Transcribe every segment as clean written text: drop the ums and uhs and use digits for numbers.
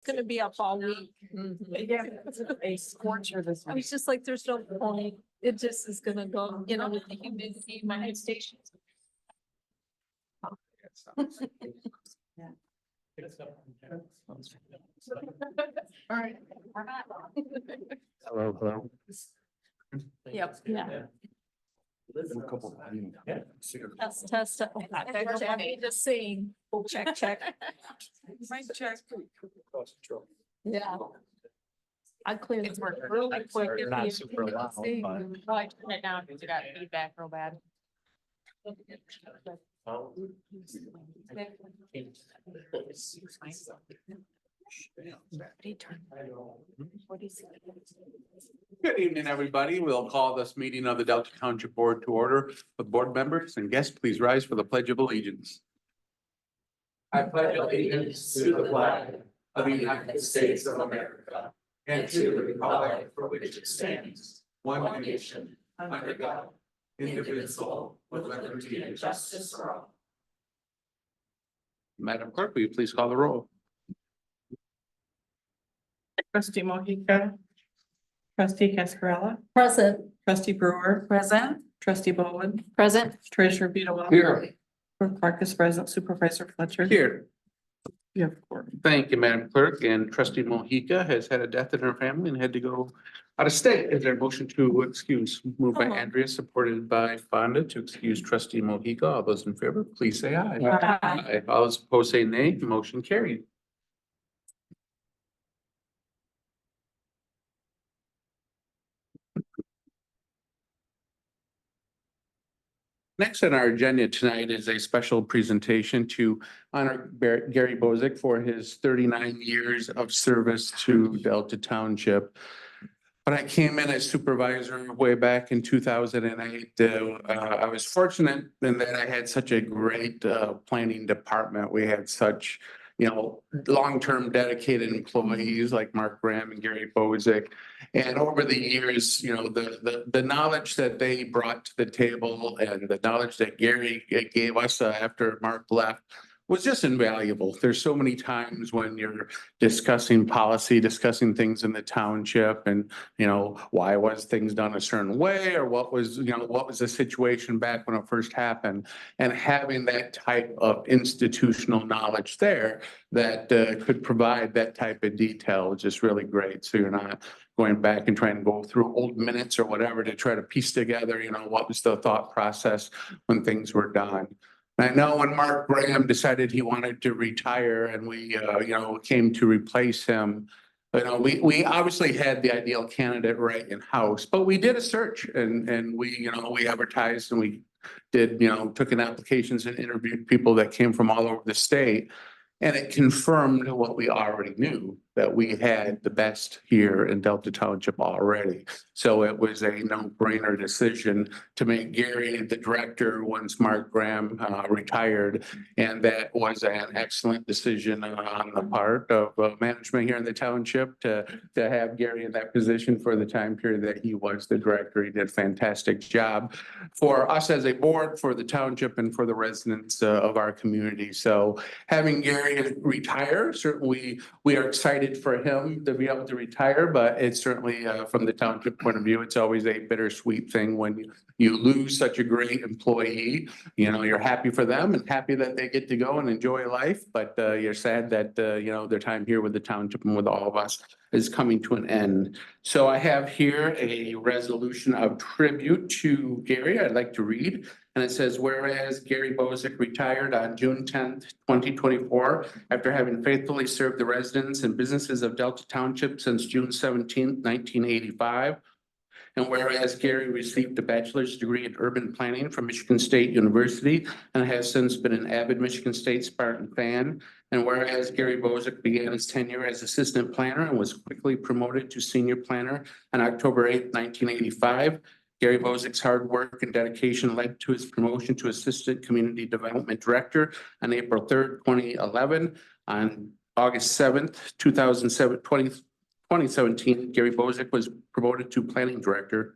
gonna be up all week. Yeah, it's a scorcher this I week. was just like, there's no point. It just is gonna go, you know, with the humidity in my station. All right, we're back. Hello, hello. Yep, yeah. Yeah. Test. I'm just saying, check. Mic check. Yeah. I cleared it really quick. They're not super loud, but- Oh, I turned it down because you got feedback real bad. Good evening, everybody. We'll call this meeting of the Delta Township Board to order. With board members and guests, please rise for the Pledge of Allegiance. I pledge allegiance to the flag of the United States of America and to the republic for which it stands, one nation, under God, indivisible, with liberty and justice for all. Madam Clerk, will you please call the roll? Trustee Mohica. Trustee Cascarella. Present. Trustee Brewer. Present. Trustee Bowman. Present. Treasurer Beal. Here. Clerk Clark is present. Supervisor Fletcher. Here. You have four. Thank you, Madam Clerk. And Trustee Mohica has had a death in her family and had to go out of state. Is there a motion to excuse? Moved by Andrea, supported by Fonda to excuse Trustee Mohica. All those in favor, please say aye. Aye. All those opposed say nay. Motion carried. Next on our agenda tonight is a special presentation to honor Gary Bozick for his 39 years of service to Delta Township. When I came in as supervisor way back in 2008, I was fortunate in that I had such a great planning department. We had such, long-term dedicated employees like Mark Graham and Gary Bozick. And over the years, the knowledge that they brought to the table and the knowledge that Gary gave us after Mark left was just invaluable. There's so many times when you're discussing policy, discussing things in the township and, why was things done a certain way or what was the situation back when it first happened. And having that type of institutional knowledge there that could provide that type of detail was just really great. So you're not going back and trying to go through old minutes or whatever to try to piece together, what was the thought process when things were done. I know when Mark Graham decided he wanted to retire and we, came to replace him, we obviously had the ideal candidate right in house, but we did a search and we advertised and we did, took in applications and interviewed people that came from all over the state. And it confirmed what we already knew, that we had the best here in Delta Township already. So it was a no-brainer decision to make Gary the director once Mark Graham retired. And that was an excellent decision on the part of management here in the township to have Gary in that position for the time period that he was the director. He did a fantastic job for us as a board, for the township, and for the residents of our community. So having Gary retire, certainly we are excited for him to be able to retire, but it's certainly from the township point of view, it's always a bittersweet thing when you lose such a great employee. You're happy for them and happy that they get to go and enjoy life, but you're sad that their time here with the township and with all of us is coming to an end. So I have here a resolution of tribute to Gary I'd like to read. And it says, whereas Gary Bozick retired on June 10th, 2024, after having faithfully served the residents and businesses of Delta Township since June 17th, 1985. And whereas Gary received a bachelor's degree in urban planning from Michigan State University and has since been an avid Michigan State Spartan fan. And whereas Gary Bozick began his tenure as assistant planner and was quickly promoted to senior planner on October 8th, 1985. Gary Bozick's hard work and dedication led to his promotion to Assistant Community Development Director on April 3rd, 2011. On August 7th, 2017, Gary Bozick was promoted to Planning Director,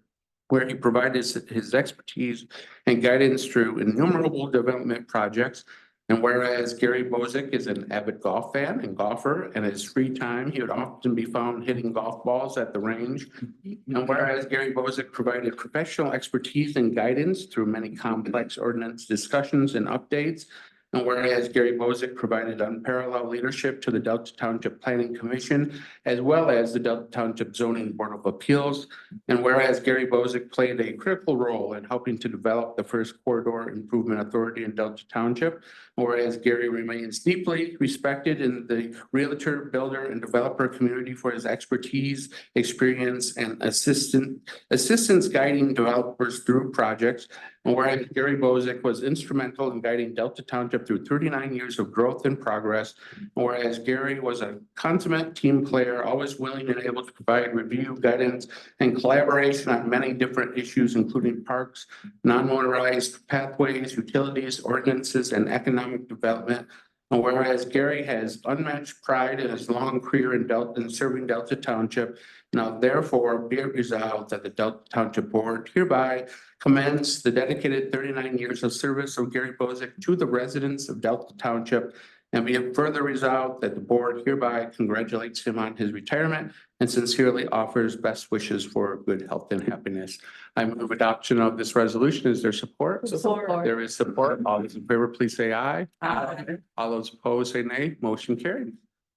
where he provided his expertise and guidance through innumerable development projects And whereas Gary Bozick is an avid golf fan and golfer, and in his free time, he would often be found hitting golf balls at the range. And whereas Gary Bozick provided professional expertise and guidance through many complex ordinance discussions and updates. And whereas Gary Bozick provided unparalleled leadership to the Delta Township Planning Commission, as well as the Delta Township Zoning Board of Appeals. And whereas Gary Bozick played a critical role in helping to develop the first corridor improvement authority in Delta Township. Whereas Gary remains deeply respected in the realtor, builder, and developer community for his expertise, experience, and assistance guiding developers through projects. And whereas Gary Bozick was instrumental in guiding Delta Township through 39 years of growth and progress. And whereas Gary was a consummate team player, always willing and able to provide review, guidance, and collaboration on many different issues, including parks, non-motorized pathways, utilities, ordinances, and economic development. And whereas Gary has unmatched pride in his long career in serving Delta Township, now therefore be it resolved that the Delta Township Board hereby commends the dedicated 39 years of service of Gary Bozick to the residents of Delta Township. And be it further resolved that the board hereby congratulates him on his retirement and sincerely offers best wishes for good health and happiness. I move adoption of this resolution. Is there support? Support. There is support. All those in favor, please say aye. Aye. All those opposed, say nay. Motion carried.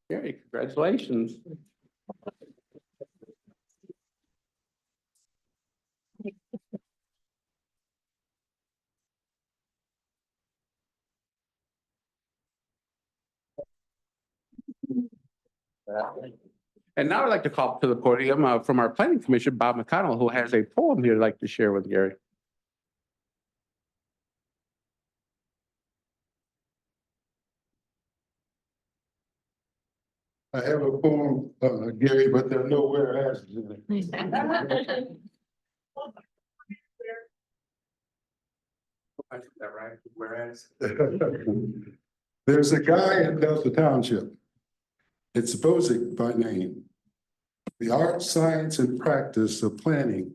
Gary, congratulations. And now I'd like to call to the podium from our planning commission, Bob McConnell, who has a poem he'd like to share with Gary. I have a poem, Gary, but there are no whereas's in it. Is that right? Whereas. There's a guy in Delta Township. It's Bozick by name. The art, science, and practice of planning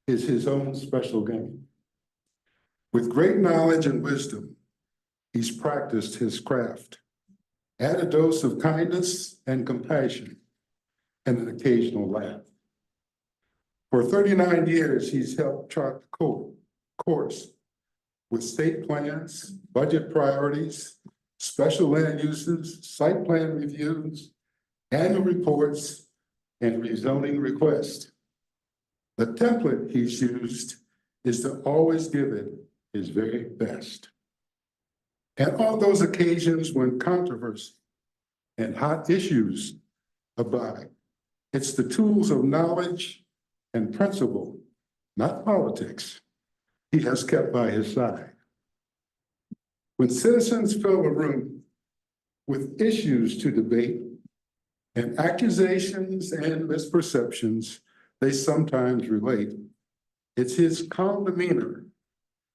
is his own special game. With great knowledge and wisdom, he's practiced his craft. Add a dose of kindness and compassion and an occasional laugh. For 39 years, he's helped chart the course with state plans, budget priorities, special land uses, site plan reviews, annual reports, and rezoning requests. The template he's used is to always give it his very best. And on those occasions when controversy and hot issues abide, it's the tools of knowledge and principle, not politics, he has kept by his side. When citizens fill a room with issues to debate and accusations and misperceptions they sometimes relate, it's his calm demeanor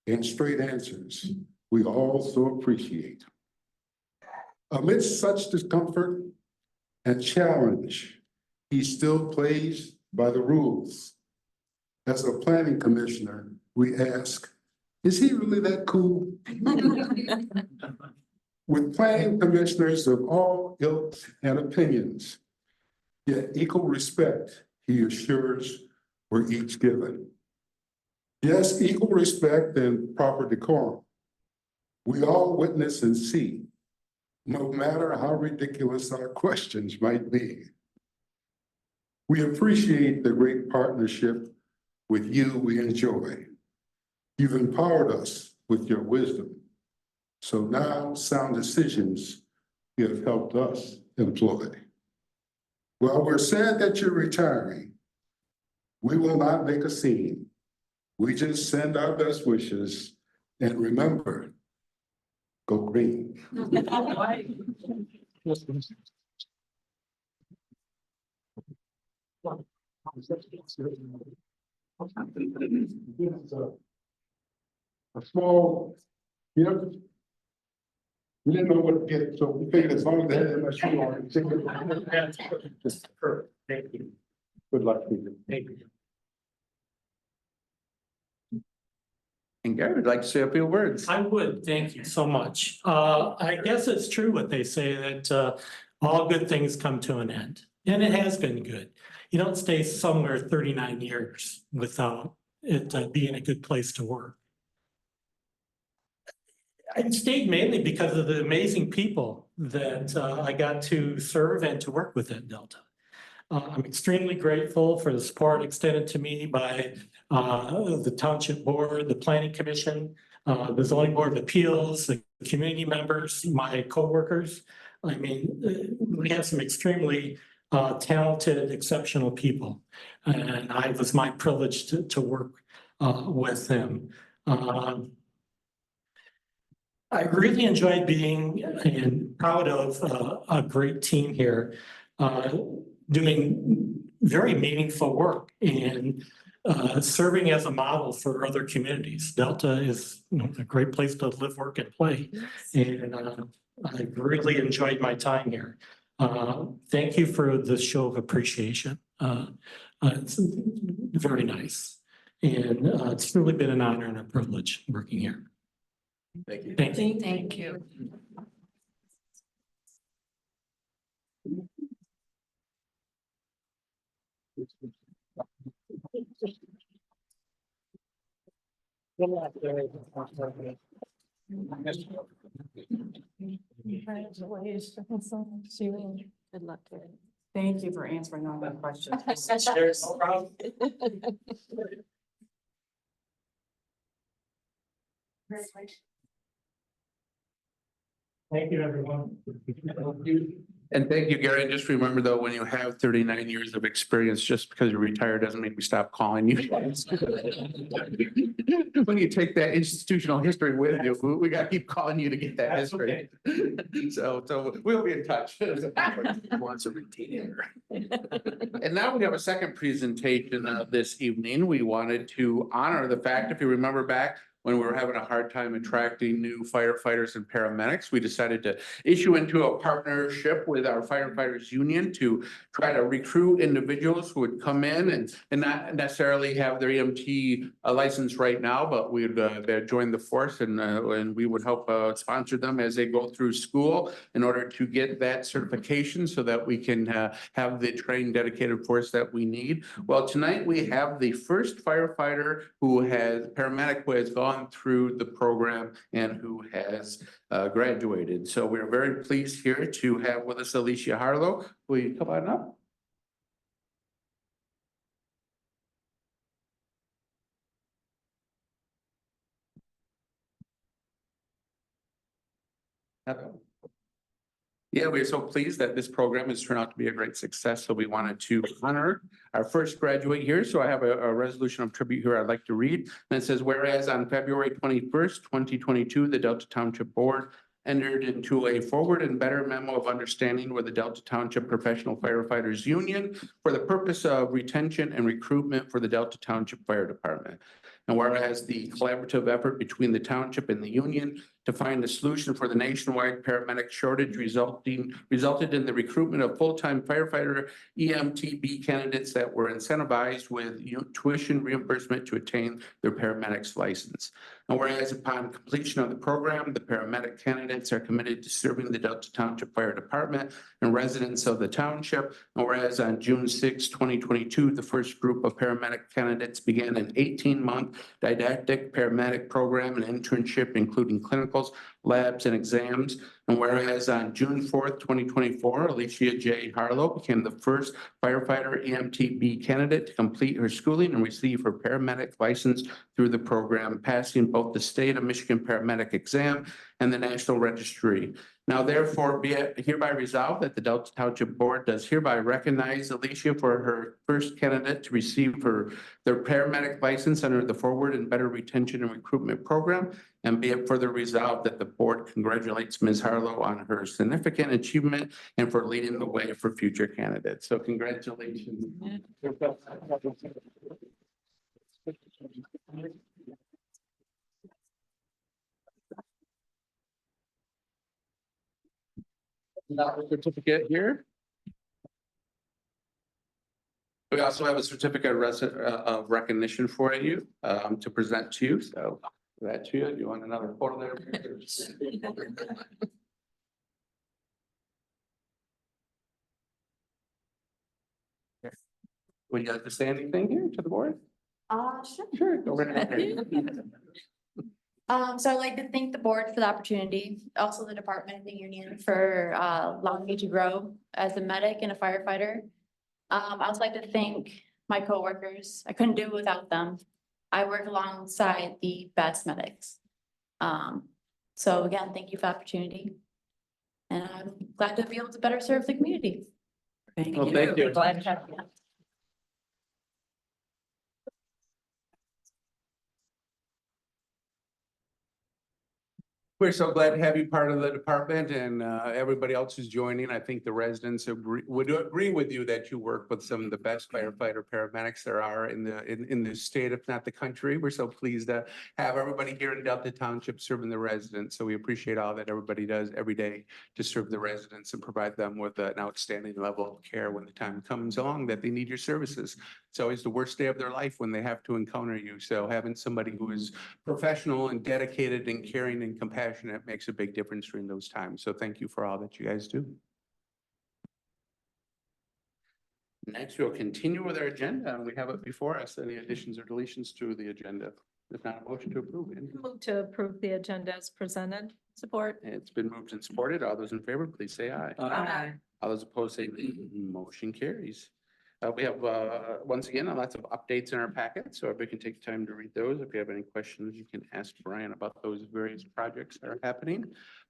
and straight answers we all so appreciate. Amidst such discomfort and challenge, he still plays by the rules. As a planning commissioner, we ask, is he really that cool? With planning commissioners of all ilks and opinions, yet equal respect, he assures we're each given. Yes, equal respect and proper decorum. We all witness and see, no matter how ridiculous our questions might be. We appreciate the great partnership with you we enjoy. You've empowered us with your wisdom. So now sound decisions you have helped us employ. While we're sad that you're retiring, we will not make a scene. We just send our best wishes and remember, go green. A small, you know, we didn't know what to get, so we figured as long as they had that much shoe on, just perfect. Thank you. Good luck to you. Thank you. And Gary would like to say a few words. I would, thank you so much. I guess it's true what they say that all good things come to an end, and it has been good. You don't stay somewhere 39 years without it being a good place to work. I stayed mainly because of the amazing people that I got to serve and to work with at Delta. I'm extremely grateful for the support extended to me by the Township Board, the Planning Commission, the Zoning Board of Appeals, the community members, my coworkers. I mean, we have some extremely talented, exceptional people. And it was my privilege to work with them. I really enjoyed being and proud of a great team here, doing very meaningful work and serving as a model for other communities. Delta is a great place to live, work, and play. And I really enjoyed my time here. Thank you for the show of appreciation. It's very nice. And it's really been an honor and a privilege working here. Thank you. Thank you. Thank you. Congratulations. Good luck. Thank you for answering all my questions. No problem. Thank you, everyone. And thank you, Gary. And just remember though, when you have 39 years of experience, just because you're retired doesn't mean we stop calling you. When you take that institutional history with you, we got to keep calling you to get that That's history. So we'll be in touch. Wants a retainer. And now we have a second presentation this evening. We wanted to honor the fact, if you remember back when we were having a hard time attracting new firefighters and paramedics, we decided to issue into a partnership with our firefighters union to try to recruit individuals who would come in and not necessarily have their EMT license right now, but we'd join the force and we would help sponsor them as they go through school in order to get that certification so that we can have the trained dedicated force that we need. Well, tonight we have the first firefighter paramedic who has gone through the program and who has graduated. So we're very pleased here to have with us Alicia Harlow. Will you come on up? Hello. Yeah, we're so pleased that this program has turned out to be a great success. So we wanted to honor our first graduate here. So I have a resolution of tribute here I'd like to read. And it says, whereas on February 21st, 2022, the Delta Township Board entered into a forward and better memo of understanding with the Delta Township Professional Firefighters Union for the purpose of retention and recruitment for the Delta Township Fire Department. And whereas the collaborative effort between the township and the union to find a solution for the nationwide paramedic shortage resulted in the recruitment of full-time firefighter EMTB candidates that were incentivized with tuition reimbursement to attain their paramedics license. And whereas upon completion of the program, the paramedic candidates are committed to serving the Delta Township Fire Department and residents of the township. And whereas on June 6, 2022, the first group of paramedic candidates began an 18-month didactic paramedic program and internship, including clinicals, labs, and exams. And whereas on June 4th, 2024, Alicia J. Harlow became the first firefighter EMTB candidate to complete her schooling and receive her paramedic license through the program, passing both the state of Michigan paramedic exam and the national registry. Now, therefore, be it hereby resolved that the Delta Township Board does hereby recognize Alicia for her first candidate to receive their paramedic license under the Forward and Better Retention and Recruitment Program. And be it further resolved that the board congratulates Ms. Harlow on her significant achievement and for leading the way for future candidates. So congratulations. Now, certificate here. We also have a certificate of recognition for you to present to you. So That too, you want another photo there? Would you like to say anything here to the board? Sure. Sure, go right ahead. So I'd like to thank the board for the opportunity, also the department and the union for allowing me to grow as a medic and a firefighter. I also like to thank my coworkers. I couldn't do it without them. I work alongside the best medics. So again, thank you for the opportunity. And I'm glad to be able to better serve the community. Thank Well, thank you. Glad to have you. We're so glad to have you part of the department and everybody else who's joining. I think the residents would agree with you that you work with some of the best firefighter paramedics there are in the state, if not the country. We're so pleased to have everybody here in Delta Township serving the residents. So we appreciate all that everybody does every day to serve the residents and provide them with an outstanding level of care when the time comes along that they need your services. It's always the worst day of their life when they have to encounter you. So having somebody who is professional and dedicated and caring and compassionate makes a big difference during those times. So thank you for all that you guys do. Next, we'll continue with our agenda. We have it before us. Any additions or deletions to the agenda? If not, a motion to approve. Move to approve the agenda as presented. Support. It's been moved and supported. All those in favor, please say aye. Aye. All those opposed say nay. Motion carries. We have, once again, lots of updates in our packet, so if we can take time to read those. If you have any questions, you can ask Brian about those various projects that are happening.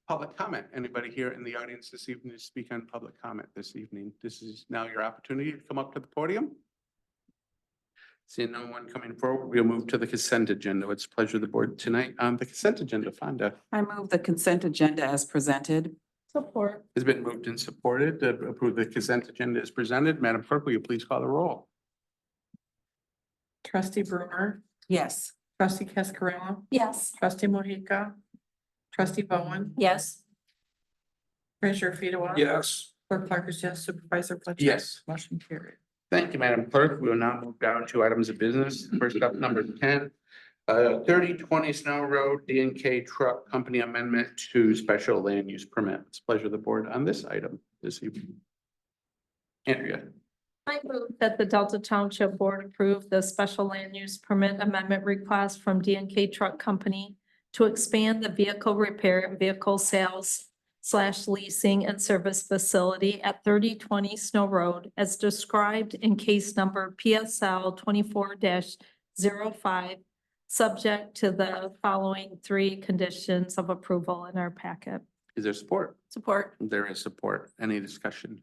Public comment. Anybody here in the audience this evening to speak on public comment this evening? This is now your opportunity to come up to the podium. Seeing no one coming forward, we'll move to the consent agenda. It's a pleasure of the board tonight on the consent agenda. Fonda. I move the consent agenda as presented. Support. Has been moved and supported to approve the consent agenda as presented. Madam Clerk, will you please call the roll? Trustee Brewer, Yes. trustee Cascarilla, Yes. trustee Mohica, trustee Bowen, Yes. treasurer Fedewa. Yes. Clerk Parkers, yes. Supervisor Fletcher. Yes. Motion carried. Thank you, Madam Clerk. We will now move down to items of business. First up, number 10. 3020 Snow Road, D&K Truck Company Amendment to Special Land Use Permit. It's a pleasure of the board on this item this evening. Andrea. I move that the Delta Township Board approve the special land use permit amendment request from D&K Truck Company to expand the vehicle repair and vehicle sales / leasing and service facility at 3020 Snow Road as described in case number PSL 24-05, subject to the following 3 conditions of approval in our packet. Is there support? Support. There is support. Any discussion?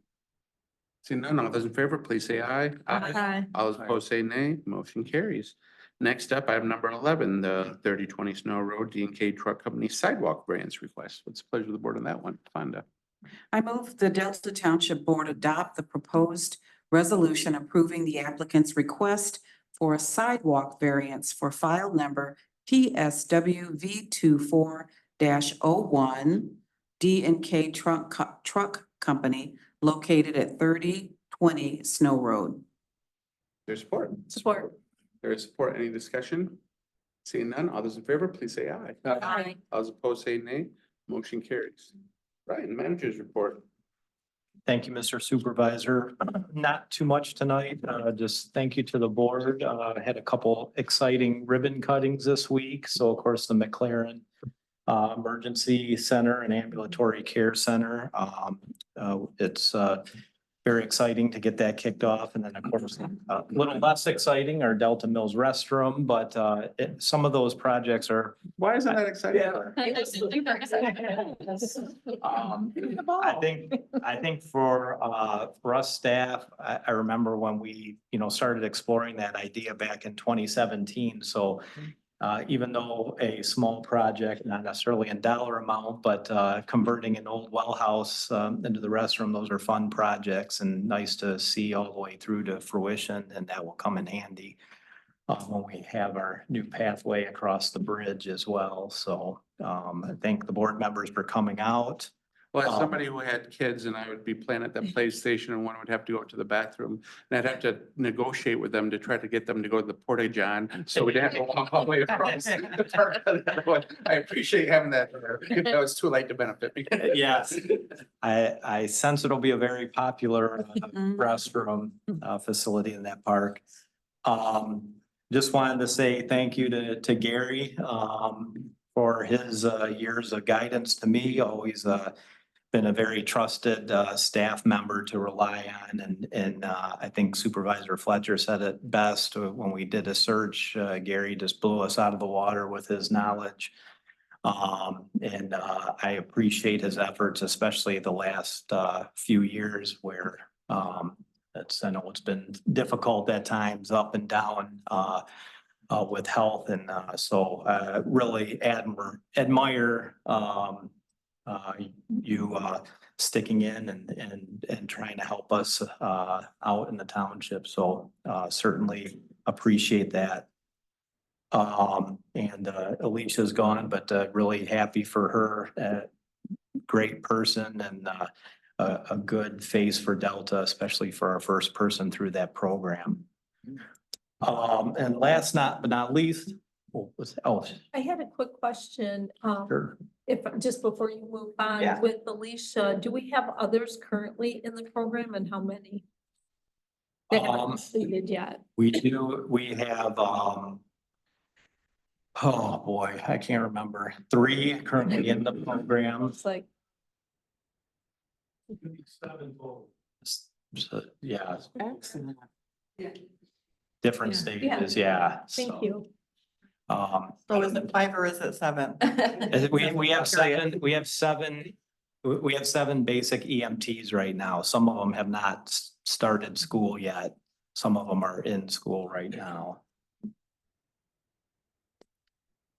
Seeing none, all those in favor, please say aye. Aye. All those opposed say nay. Motion carries. Next up, item number 11, the 3020 Snow Road D&K Truck Company sidewalk variance request. What's the pleasure of the board on that one? Fonda. I move the Delta Township Board adopt the proposed resolution approving the applicant's request for a sidewalk variance for file number PSWV 24-01 D&K Truck Company located at 3020 Snow Road. There's support. Support. There is support. Any discussion? Seeing none, all those in favor, please say aye. Aye. All those opposed say nay. Motion carries. Ryan, manager's report. Thank you, Mr. Supervisor. Not too much tonight. Just thank you to the board. I had a couple exciting ribbon cuttings this week. So of course, the McLaren Emergency Center and Ambulatory Care Center. It's very exciting to get that kicked off. And then of course, a little less exciting, our Delta Mills restroom, but some of those projects are. Why isn't that exciting? I think for us staff, I remember when we, started exploring that idea back in 2017. So even though a small project, not necessarily in dollar amount, but converting an old well house into the restroom, those are fun projects and nice to see all the way through to fruition, and that will come in handy when we have our new pathway across the bridge as well. So I thank the board members for coming out. Well, as somebody who had kids and I would be playing at the PlayStation and one would have to go to the bathroom. And I'd have to negotiate with them to try to get them to go to the Porta John. So we'd have to walk all the way across. the park to the other one. I appreciate having that there. That was too late to benefit me. Yes. I sense it'll be a very popular restroom facility in that park. Just wanted to say thank you to Gary for his years of guidance to me. Always been a very trusted staff member to rely on, and I think Supervisor Fletcher said it best when we did a search. Gary just blew us out of the water with his knowledge. And I appreciate his efforts, especially the last few years where I know it's been difficult at times, up and down with health, and so really admire you sticking in and trying to help us out in the township. So certainly appreciate that. And Alicia's gone, but really happy for her. Great person and a good face for Delta, especially for our first person through that program. And last but not least, I had a quick question. Sure. If, just before you move on, Yeah. with Alicia, do we have others currently in the program and how many? They haven't completed yet. We do, we have, oh boy, I can't remember, 3 currently in the program. It's like, So, yeah, Excellent. different Yeah. stages, yeah. thank So, you. So is it 5 or is it 7? We have 7, we have 7 basic EMTs right now. Some of them have not started school yet. Some of them are in school right now.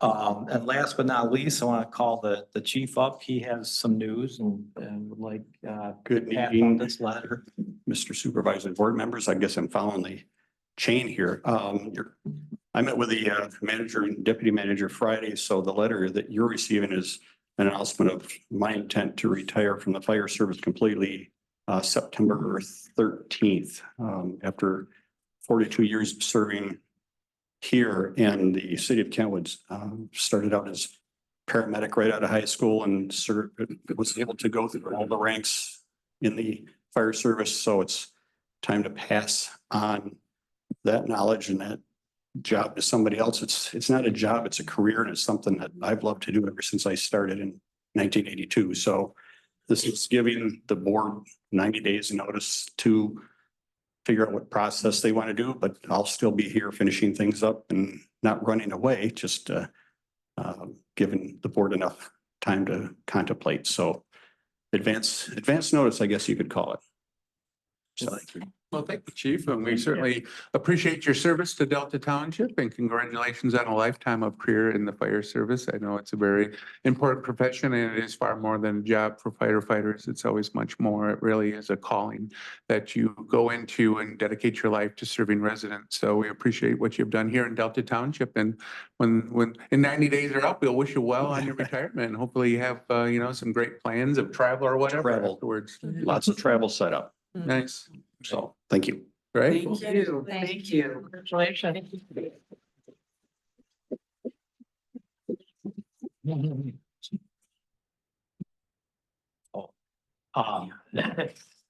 And last but not least, I want to call the chief up. He has some news and would like Good pass on evening, this letter. Mr. Supervisor and board members. I guess I'm following the chain here. I met with the manager and deputy manager Friday, so the letter that you're receiving is an announcement of my intent to retire from the fire service completely September 13th. After 42 years of serving here in the city of Kentwood, started out as paramedic right out of high school and was able to go through all the ranks in the fire service. So it's time to pass on that knowledge and that job to somebody else. It's not a job, it's a career, and it's something that I've loved to do ever since I started in 1982. So this is giving the board 90 days notice to figure out what process they want to do, but I'll still be here finishing things up and not running away, just giving the board enough time to contemplate. So advance notice, I guess you could call it. So thank you. Well, thank you, Chief, and we certainly appreciate your service to Delta Township and congratulations on a lifetime of career in the fire service. I know it's a very important profession and it is far more than a job for firefighters. It's always much more. It really is a calling that you go into and dedicate your life to serving residents. So we appreciate what you've done here in Delta Township. And when in 90 days are up, we'll wish you well on your retirement. And hopefully you have, some great plans of travel or whatever Travel. afterwards. Lots of travel set up. Nice. So thank you. Right? Thank you. Thank you. Congratulations.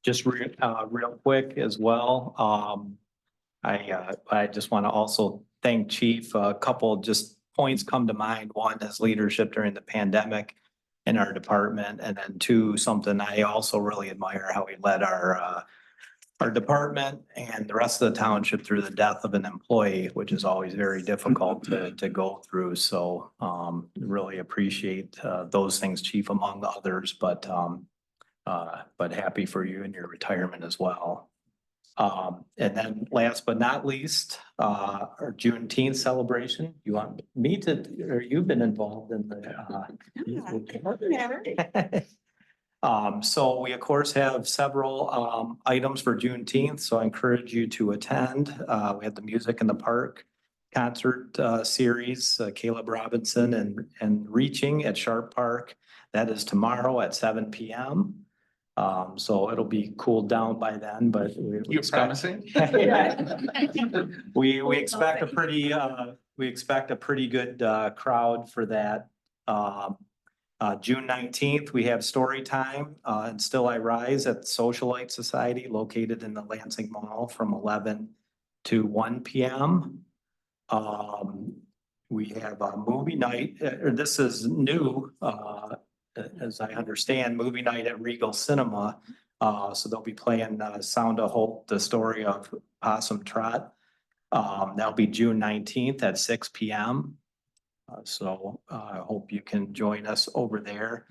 Just real quick as well. I just want to also thank Chief. A couple just points come to mind. One is leadership during the pandemic in our department. And then 2, something I also really admire how he led our department and the rest of the township through the death of an employee, which is always very difficult to go through. So really appreciate those things, Chief, among others, but happy for you in your retirement as well. And then last but not least, our Juneteenth celebration. You want me to, or you've been involved in the so we of course have several items for Juneteenth, so I encourage you to attend. We have the music in the park concert series, Caleb Robinson and Reaching at Sharp Park. That is tomorrow at 7 p.m. So it'll be cooled down by then, but we You're expect- promising? We expect a pretty good crowd for that. June 19th, we have story time and Still I Rise at the Socialite Society located in the Lansing Mall from 11 to 1 p.m. We have a movie night, this is new, as I understand, movie night at Regal Cinema. So they'll be playing Sound of Hope, the story of Possum Trot. That'll be June 19th at 6 p.m. So I hope you can join us over there.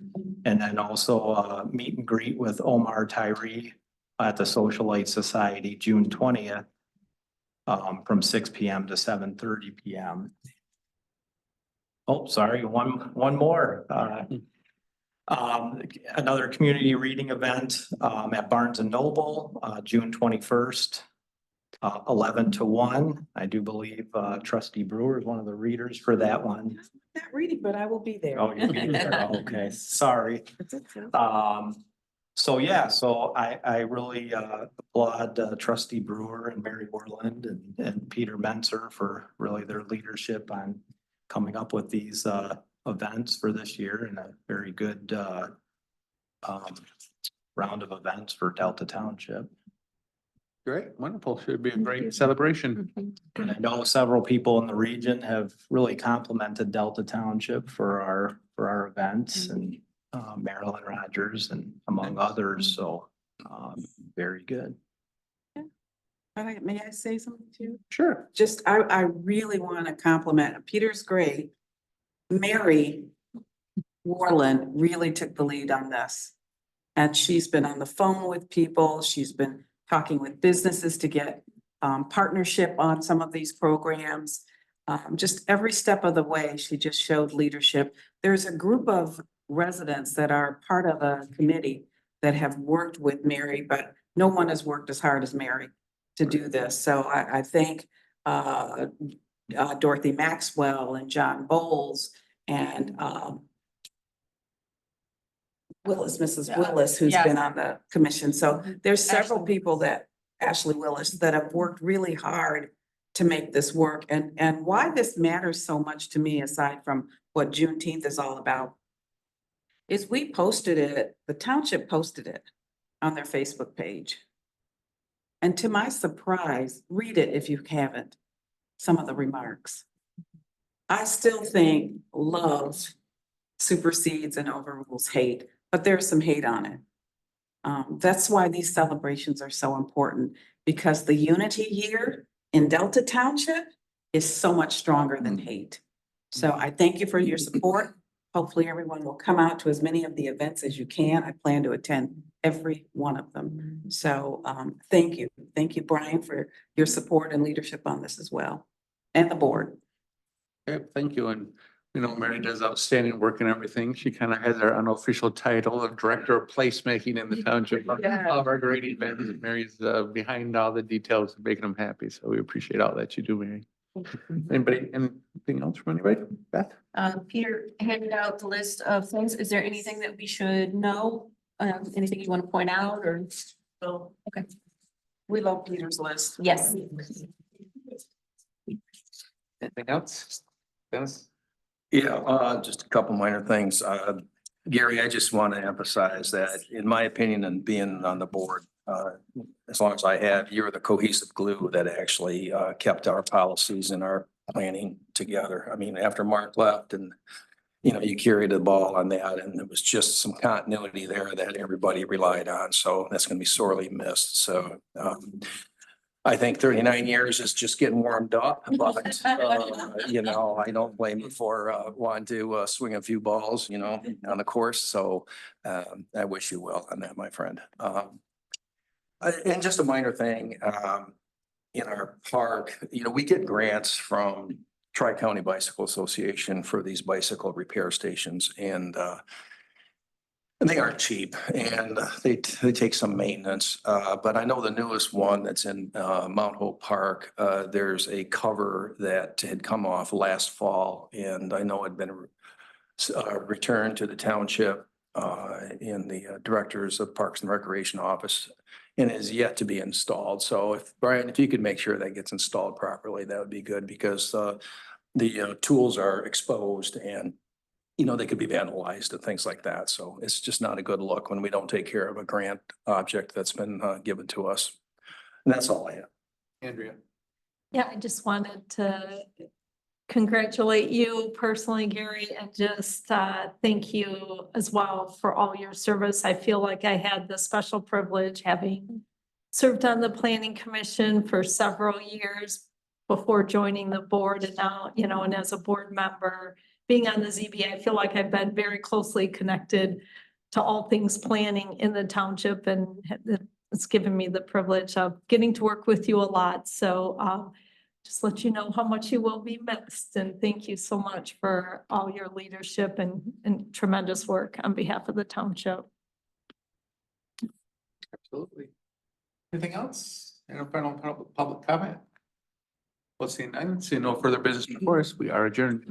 And then also meet and greet with Omar Tyree at the Socialite Society, June 20th, from 6 p.m. to 7:30 p.m. Oh, sorry, one more. Another community reading event at Barnes and Noble, June 21st. 11 to 1. I do believe Trustee Brewer is one of the readers for that one. Not reading, but I will be there. Oh, you'll be there. Okay, sorry. So yeah, so I really applaud Trustee Brewer and Mary Borland and Peter Menzer for really their leadership on coming up with these events for this year, and a very good round of events for Delta Township. Great, wonderful. Should be a great celebration. And I know several people in the region have really complimented Delta Township for our events, and Marilyn Rogers and among others, so very good. May I say something too? Sure. Just, I really want to compliment, Peter's great. Mary Warland really took the lead on this. And she's been on the phone with people. She's been talking with businesses to get partnership on some of these programs. Just every step of the way, she just showed leadership. There's a group of residents that are part of a committee that have worked with Mary, but no one has worked as hard as Mary to do this. So I thank Dorothy Maxwell and John Bowles and Mrs. Willis, who's Yes. been on the commission. So there's several Ashley. people Ashley Willis, that have worked really hard to make this work. And why this matters so much to me, aside from what Juneteenth is all about, is we posted it, the township posted it on their Facebook page. And to my surprise, read it if you haven't, some of the remarks. I still think love supersedes and overrules hate, but there's some hate on it. That's why these celebrations are so important, because the unity here in Delta Township is so much stronger than hate. So I thank you for your support. Hopefully everyone will come out to as many of the events as you can. I plan to attend every one of them. So thank you. Thank you, Brian, for your support and leadership on this as well, and the board. Okay, thank you. And you know, Mary does outstanding work and everything. She kind of has our unofficial title of Director of Placemaking in the township of our great events. Mary's behind all the details of making them happy. So we appreciate all that you do, Mary. Anybody, anything else from anybody? Beth? Peter handed out the list of things. Is there anything that we should know? Anything you want to point out or? Oh, okay. We love Peter's list. Yes. Anything else? Dennis? Yeah, just a couple minor things. Gary, I just want to emphasize that in my opinion, and being on the board, as long as I have, you're the cohesive glue that actually kept our policies and our planning together. I mean, after Mark left and, you know, you carried the ball on that, and there was just some continuity there that everybody relied on. So that's going to be sorely missed. So I think 39 years is just getting warmed up, but you know, I don't blame you for wanting to swing a few balls, you know, on the course. So I wish you well on that, my friend. And just a minor thing, in our park, you know, we get grants from Tri-County Bicycle Association for these bicycle repair stations, and And they aren't cheap and they take some maintenance. But I know the newest one that's in Mount Hope Park, there's a cover that had come off last fall and I know had been returned to the township in the directors of Parks and Recreation office and is yet to be installed. So if Brian, if you could make sure that gets installed properly, that would be good because the tools are exposed and they could be vandalized and things like that. So it's just not a good look when we don't take care of a grant object that's been given to us. And that's all I have. Andrea. Yeah, I just wanted to congratulate you personally, Gary, and just thank you as well for all your service. I feel like I had the special privilege having served on the planning commission for several years before joining the board and now, and as a board member, being on the ZBA, I feel like I've been very closely connected to all things planning in the township and it's given me the privilege of getting to work with you a lot. So just let you know how much you will be missed. And thank you so much for all your leadership and tremendous work on behalf of the township. Absolutely. Anything else? Any final public comment? Well, seeing no further business before us, we are adjourned.